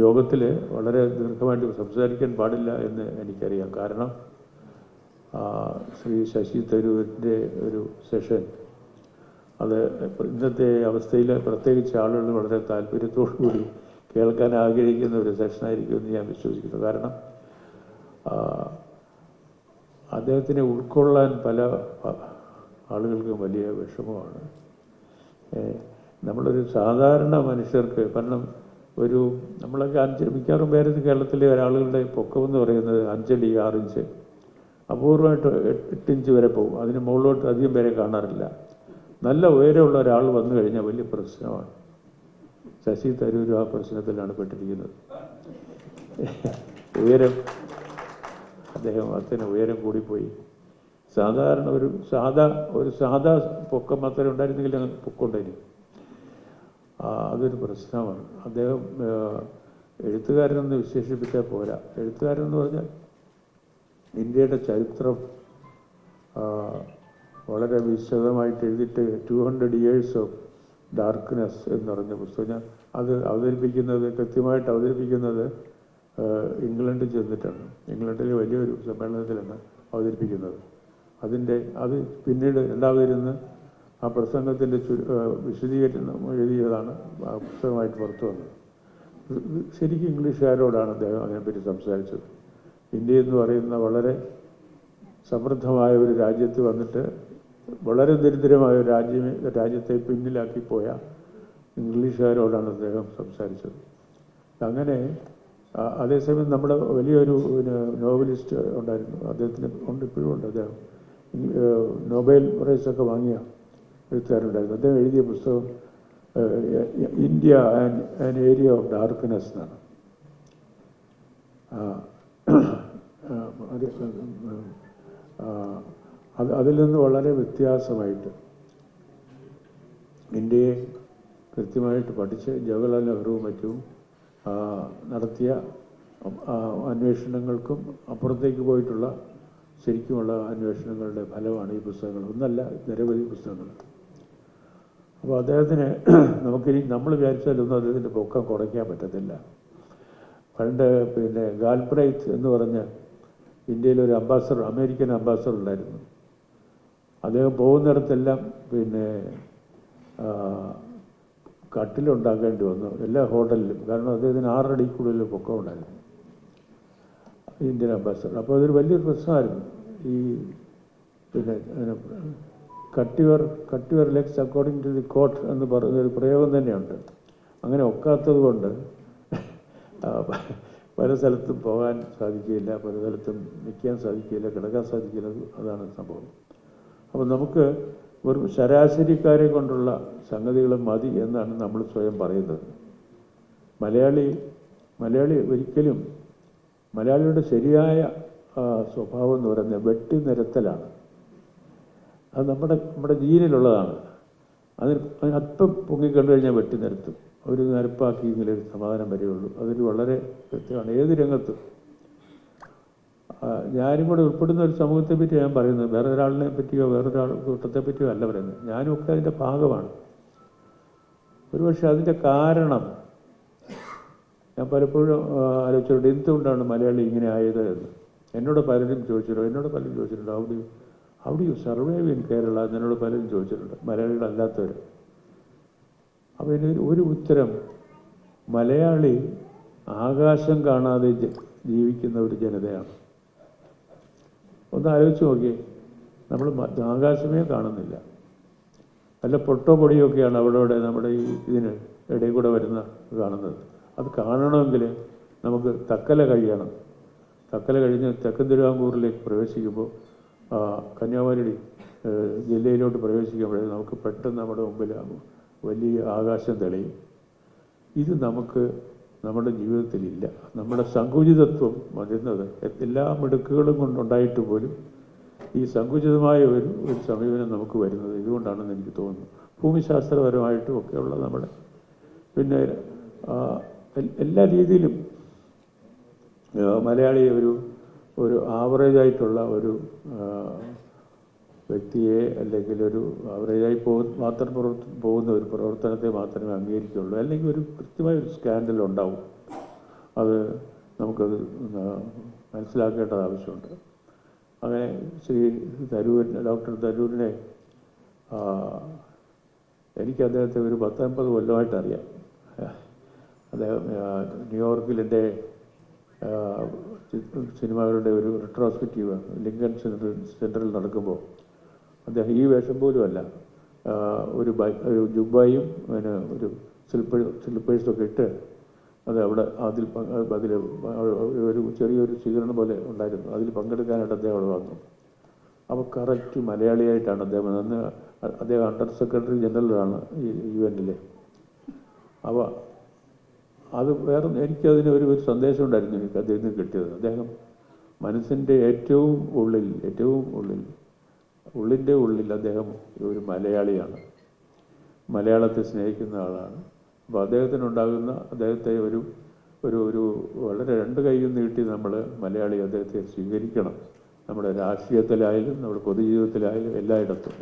യോഗത്തിൽ വളരെ ദീർഘമായിട്ട് സംസാരിക്കാൻ പാടില്ല എന്ന് എനിക്കറിയാം. കാരണം ശ്രീ ശശി തരൂരിൻ്റെ ഒരു സെഷൻ അത് ഇന്നത്തെ അവസ്ഥയിൽ പ്രത്യേകിച്ച് ആളുകൾ വളരെ താല്പര്യത്തോടു കൂടി കേൾക്കാൻ ആഗ്രഹിക്കുന്ന ഒരു സെഷനായിരിക്കുമെന്ന് ഞാൻ വിശ്വസിക്കുന്നു. കാരണം അദ്ദേഹത്തിനെ ഉൾക്കൊള്ളാൻ പല ആളുകൾക്കും വലിയ വിഷമമാണ്. നമ്മളൊരു സാധാരണ മനുഷ്യർക്ക്, കാരണം നമ്മളൊക്കെ മിക്കവാറും പേര് കേരളത്തിലെ ഒരാളുകളുടെ പൊക്കമെന്ന് പറയുന്നത് 5 അടി 6 ഇഞ്ച്, അപൂർവമായിട്ട് 8 ഇഞ്ച് വരെ പോകും. അതിന് മുകളിലോട്ട് അധികം പേരെ കാണാറില്ല. നല്ല ഉയരമുള്ള ഒരാൾ വന്നു കഴിഞ്ഞാൽ വലിയ പ്രശ്നമാണ്. ശശി തരൂർ ആ പ്രശ്നത്തിലാണ് പെട്ടിരിക്കുന്നത്. അദ്ദേഹത്തിന് ഉയരം കൂടിപ്പോയി. സാധാരണ ഒരു സാധാ പൊക്കം മാത്രമേ ഉണ്ടായിരുന്നെങ്കിൽ പൊക്കമുണ്ടായിരുന്നു. അതൊരു പ്രശ്നമാണ്. അദ്ദേഹം എഴുത്തുകാരനെന്ന് വിശേഷിപ്പിച്ചാൽ പോരാ. എഴുത്തുകാരെന്ന് പറഞ്ഞാൽ ഇന്ത്യയുടെ ചരിത്രം വളരെ വിശദമായിട്ട് എഴുതിയിട്ട് 200 years of darkness എന്ന് പറഞ്ഞ പുസ്തകം അത് കൃത്യമായിട്ട് അവതരിപ്പിക്കുന്നത് ഇംഗ്ലണ്ടിൽ ചെന്നിട്ടാണ്. ഇംഗ്ലണ്ടിലെ വലിയൊരു സമ്മേളനത്തിലാണ് അവതരിപ്പിക്കുന്നത്. അത് പിന്നീട് രണ്ടാമതിരുന്ന് ആ പ്രസംഗത്തിൻ്റെ വിശദീകരണം എഴുതിയതാണ് ആ പുസ്തകമായിട്ട് പുറത്തു വന്നത്. ശരിക്കും ഇംഗ്ലീഷുകാരോടാണ് അദ്ദേഹം അതിനെപ്പറ്റി സംസാരിച്ചത്. ഇന്ത്യ എന്ന് പറയുന്ന വളരെ സമൃദ്ധമായ ഒരു രാജ്യത്ത് വന്നിട്ട് വളരെ ദരിദ്രമായ ഒരു രാജ്യത്തെ പിന്നിലാക്കിപ്പോയ ഇംഗ്ലീഷുകാരോടാണ് അദ്ദേഹം സംസാരിച്ചത്. അങ്ങനെ അതേസമയം നമ്മുടെ വലിയൊരു നോവലിസ്റ്റ് ഉണ്ടായിരുന്നു, അദ്ദേഹത്തിന് ഇപ്പോഴും ഉണ്ട്. അദ്ദേഹം നൊബേൽ പ്രൈസൊക്കെ വാങ്ങിയ എഴുത്തുകാരുണ്ടായിരുന്നു. അദ്ദേഹം എഴുതിയ പുസ്തകം India and area of darkness എന്നാണ്. അതിൽ നിന്ന് വളരെ വ്യത്യാസമായിട്ട് ഇന്ത്യയെ കൃത്യമായിട്ട് പഠിച്ച് ജവഹർലാൽ നെഹ്റുവും മറ്റും നടത്തിയ അന്വേഷണങ്ങൾക്കും അപ്പുറത്തേക്ക് പോയിട്ടുള്ള ശരിക്കുമുള്ള അന്വേഷണങ്ങളുടെ ഫലമാണ് ഈ പുസ്തകങ്ങൾ. ഒന്നല്ല, നിരവധി പുസ്തകങ്ങൾ. അപ്പോൾ അദ്ദേഹത്തിന് നമുക്കിനി നമ്മൾ വിചാരിച്ചാലൊന്നും അദ്ദേഹത്തിൻ്റെ പൊക്കം കുറയ്ക്കാൻ പറ്റത്തില്ല. പണ്ട് ഗാൽബ്രൈറ്റ് എന്ന് പറഞ്ഞ ഇന്ത്യയിലൊരു അമേരിക്കൻ അംബാസഡർ ഉണ്ടായിരുന്നു. അദ്ദേഹം പോകുന്നിടത്തെല്ലാം കട്ടിലുണ്ടാക്കേണ്ടി വന്നു എല്ലാ ഹോട്ടലിലും. കാരണം അദ്ദേഹത്തിന് 6 അടി കൂടുതൽ പൊക്കം ഉണ്ടായിരുന്നു, ഇന്ത്യൻ അംബാസഡർ. അപ്പോൾ അതൊരു വലിയൊരു പ്രശ്നമായിരുന്നു. ഈ cut legs according to the coat എന്ന് പറയുന്നൊരു പ്രയോഗം തന്നെയുണ്ട്. അങ്ങനെ ഒക്കാത്തത് കൊണ്ട് പല സ്ഥലത്തും പോകാൻ സാധിക്കില്ല, പല സ്ഥലത്തും നിൽക്കാൻ സാധിക്കില്ല, കിടക്കാൻ സാധിക്കില്ല. അതാണ് സംഭവം. അപ്പോൾ നമുക്ക് ഒരു ശരാശരിക്കാരെ കൊണ്ടുള്ള സംഗതികൾ മതി എന്നാണ് നമ്മൾ സ്വയം പറയുന്നത്. മലയാളി ഒരിക്കലും മലയാളിയുടെ ശരിയായ സ്വഭാവം എന്ന് പറയുന്നത് വെട്ടി നിരത്തലാണ്. അത് നമ്മുടെ ജീനിലുള്ളതാണ്. അതിനല്പം പൊങ്ങിക്കണ്ടു കഴിഞ്ഞാൽ വെട്ടി നിരത്തും. ഒരു നിരപ്പാക്കിയെങ്കിലേ ഒരു സമാധാനം വരികയുള്ളൂ. അതൊരു വളരെ കൃത്യമാണ് ഏത് രംഗത്തും. ഞാനും കൂടെ ഉൾപ്പെടുന്ന ഒരു സമൂഹത്തെ പറ്റി ഞാൻ പറയുന്നത്, വേറെ ഒരാളിനെ പറ്റിയോ വേറൊരാൾ കൂട്ടത്തെ പറ്റിയോ അല്ല പറയുന്നത്. ഞാനും ഒക്കെ അതിൻ്റെ ഭാഗമാണ്. ഒരുപക്ഷെ അതിൻ്റെ കാരണം ഞാൻ പലപ്പോഴും ആലോചിച്ചിട്ടുണ്ട്, എന്തുകൊണ്ടാണ് മലയാളി ഇങ്ങനെ ആയത് എന്ന്. എന്നോട് പലരും ചോദിച്ചിട്ടുണ്ട് how do you survive in Kerala എന്നോട് പലരും ചോദിച്ചിട്ടുണ്ട്, മലയാളികളല്ലാത്തവർ. അപ്പോൾ ഇതിന് ഒരു ഉത്തരം, മലയാളി ആകാശം കാണാതെ ജീവിക്കുന്ന ഒരു ജനതയാണ്. ഒന്ന് ആലോചിച്ച് നോക്കിയേ, നമ്മൾ ആകാശമേ കാണുന്നില്ല. നല്ല പൊട്ടോ പൊടിയൊക്കെയാണ് അവിടെ നമ്മുടെ ഇതിന് ഇടയിൽ കൂടെ കാണുന്നത്. അത് കാണണമെങ്കിൽ നമുക്ക് തക്കല കഴിഞ്ഞ് തെക്കൻ തിരുവിതാംകൂറിലേക്ക് പ്രവേശിക്കുമ്പോൾ കന്യാകുമാരി ജില്ലയിലോട്ട് പ്രവേശിക്കുമ്പോഴേ നമുക്ക് പെട്ടെന്ന് നമ്മുടെ മുമ്പിൽ വലിയ ആകാശം തെളിയും. ഇത് നമ്മുടെ ജീവിതത്തിലില്ല. നമ്മുടെ സങ്കുചിതത്വം വരുന്നത് എല്ലാ മിടുക്കുകളും കൊണ്ടുണ്ടായിട്ട് പോലും ഈ സങ്കുചിതമായ ഒരു സമീപനം നമുക്ക് വരുന്നത് ഇതുകൊണ്ടാണെന്ന് എനിക്ക് തോന്നുന്നു. ഭൂമിശാസ്ത്രപരമായിട്ടും ഒക്കെയുള്ള നമ്മുടെ എല്ലാ രീതിയിലും മലയാളി ഒരു ആവറേജായിട്ടുള്ള ഒരു വ്യക്തിയെ അല്ലെങ്കിൽ ഒരു ആവറേജായി പോകുന്ന ഒരു പ്രവർത്തനത്തെ മാത്രമേ അംഗീകരിക്കുകയുള്ളൂ. അല്ലെങ്കിൽ ഒരു കൃത്യമായ ഒരു സ്കാൻഡൽ ഉണ്ടാവും. അത് നമുക്കത് മനസ്സിലാക്കേണ്ടത് ആവശ്യമുണ്ട്. അങ്ങനെ ശ്രീ ഡോക്ടർ തരൂരിനെ എനിക്ക് അദ്ദേഹത്തെ ഒരു 10-50 കൊല്ലമായിട്ട് അറിയാം. അദ്ദേഹം ന്യൂയോർക്കിൽ എൻ്റെ സിനിമകളുടെ ഒരു റെട്രോസ്പെക്റ്റീവ് ലിങ്കൺ സെൻറ്ററിൽ നടക്കുമ്പോൾ അദ്ദേഹം ഈ വേഷം പോലുമല്ല, ഒരു ജുബായും പിന്നെ ഒരു സ്ലിപ്പേഴ്സൊക്കെ ഇട്ട് അത് അവിടെ അതിൽ ഒരു ചെറിയൊരു സ്വീകരണം പോലെ ഉണ്ടായിരുന്നു. അതിൽ പങ്കെടുക്കാനായിട്ട് അദ്ദേഹം അവിടെ വന്നു. അപ്പോൾ കറക്റ്റ് മലയാളിയായിട്ടാണ് അദ്ദേഹം അന്ന്. അദ്ദേഹം അണ്ടർ സെക്രട്ടറി ജനറലാണ് ഈ UN. അപ്പോൾ അത് വേറെ എനിക്കതിന് ഒരു സന്ദേശം ഉണ്ടായിരുന്നു എനിക്ക് അദ്ദേഹത്തിന് കിട്ടിയത്. അദ്ദേഹം മനസ്സിൻ്റെ ഏറ്റവും ഉള്ളിൽ അദ്ദേഹം ഒരു മലയാളിയാണ്, മലയാളത്തെ സ്നേഹിക്കുന്ന ആളാണ്. അപ്പോൾ അദ്ദേഹത്തെ ഒരു വളരെ 2 കൈയും നീട്ടി നമ്മൾ മലയാളി അദ്ദേഹത്തെ സ്വീകരിക്കണം. നമ്മുടെ രാഷ്ട്രീയത്തിലായാലും നമ്മുടെ പൊതുജീവിതത്തിലായാലും എല്ലായിടത്തും.